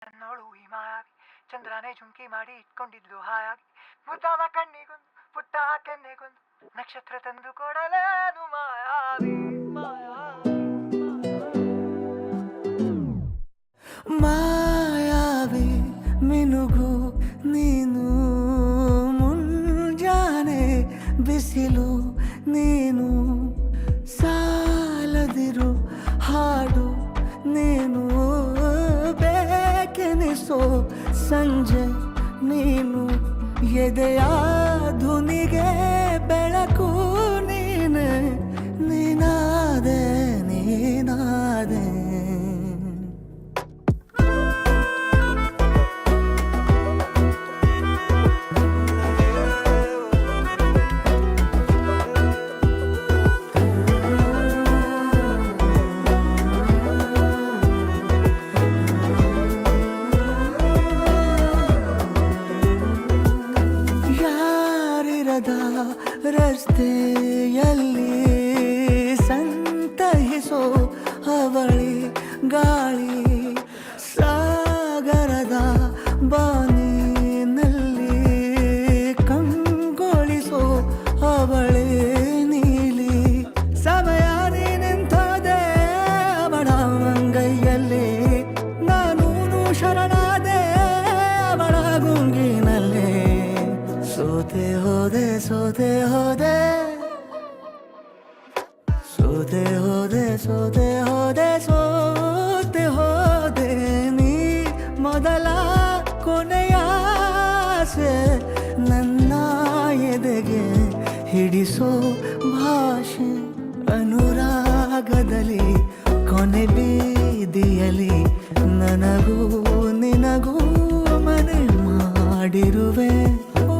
ನನ್ನೋಳು ಈ ಮಾಯಾವಿ ಚಂದ್ರನೇ ಜುಂಕಿ ಮಾಡಿ ಇಟ್ಕೊಂಡಿದ್ಲು ಹಾಯಾಗಿ ಮುದ್ದಾದ ಕಣ್ಣಿಗೊಂದು ಪುಟ್ಟ ಕೆನ್ನೆಗೊಂದು ನಕ್ಷತ್ರ ತಂದು ಕೊಡಲೇನು ಮಾಯಾವಿ ಮಾಯಾವಿ ಮಿನುಗು ನೀನು ಮುಂಜಾನೆ ಬಿಸಿಲು ನೀನು ಸಾಲದಿರು ಹಾಡು ನೀನು ಬೇಕೆನಿಸೋ ಸಂಜೆ ನೀನು ಎದೆಯ ಧುನಿಗೆ ಬೆಳಕು ನೀನೆ ನೀನಾದೆ ನೀನಾದೆ ರಸ್ತೆಯಲ್ಲಿ ಸಂತಹಿಸೋ ಅವಳಿ ಗಾಳಿ ಸಾಗರದ ಬಾನಿನಲ್ಲಿ ಕಂಗೊಳಿಸೋ ಅವಳೆ ನೀಲಿ ಸಮಯ ನಿಂತದೆ ಅವಳ ಅಂಗೈಯಲ್ಲಿ ನಾನು ಶರಣಾದೆ ಅವಳ ಗುಂಗಿನಲ್ಲಿ ಸೋತೆ ಹೋದೆ ಸೋತೆ ಹೋದೆ ಸೋತೆ ಹೋದೆ ಸೋತೆ ಹೋದೆ ಸೋತೆ ಹೋದೆ ನೀ ಮೊದಲ ಕೊನೆಯ ಆಸೆ ನನ್ನ ಎದೆಗೆ ಹಿಡಿಸೋ ಭಾಷೆ ಅನುರಾಗದಲ್ಲಿ ಕೊನೆ ಬೀದಿಯಲ್ಲಿ ನನಗೂ ನಿನಗೂ ಮನೆ ಮಾಡಿರುವೆ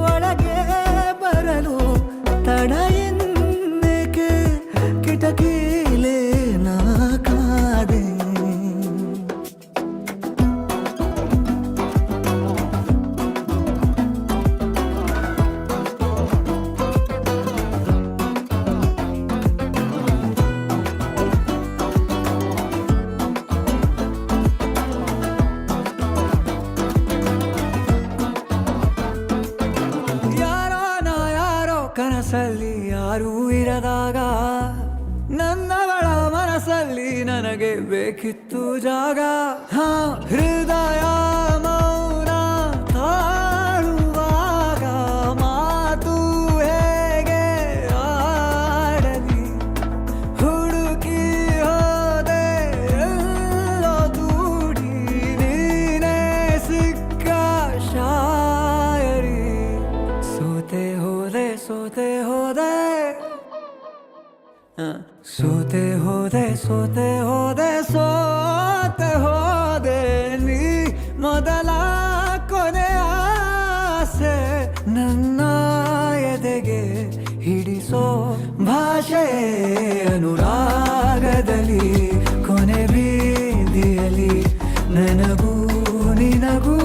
ಒಳಗೆ ಬರಲು ತಡ ಎನ್ನಕ್ಕೆ ಕಿಟಕಿಲೇ ನಾ ಕಾದೆ ಕನಸಲ್ಲಿ ಯಾರೂ ಇರದಾಗ ನನ್ನವಳ ಮನಸ್ಸಲ್ಲಿ ನನಗೆ ಬೇಕಿತ್ತು ಜಾಗ ಹೃದಯ ಮೌನ ತಾಳುವಾಗ ಮಾತು ಹೇಗೆ ಆಡಲಿ ಹುಡುಕಿ ಹೋದೆ ಎಲ್ಲೋ ದೂಡಿ ನೀನೇ ಸಿಕ್ಕ ಶಾಯರಿ ಸೋತೆ ಹೋದೆ ಸೋತೆ ಹೋದೆ ಸೋತೆ ಹೋದೆ ಸೋತೆ ಹೋದೆ ಸೋತೆ ಹೋದೆ ನೀ ಮೊದಲ ಕೊನೆ ಆಸೆ ನನ್ನ ಎದೆಗೆ ಹಿಡಿಸೋ ಭಾಷೆ ಅನುರಾಗದಲ್ಲಿ ಕೊನೆ ಬೀದಿಯಲ್ಲಿ ನನಗೂ ನಿನಗೂ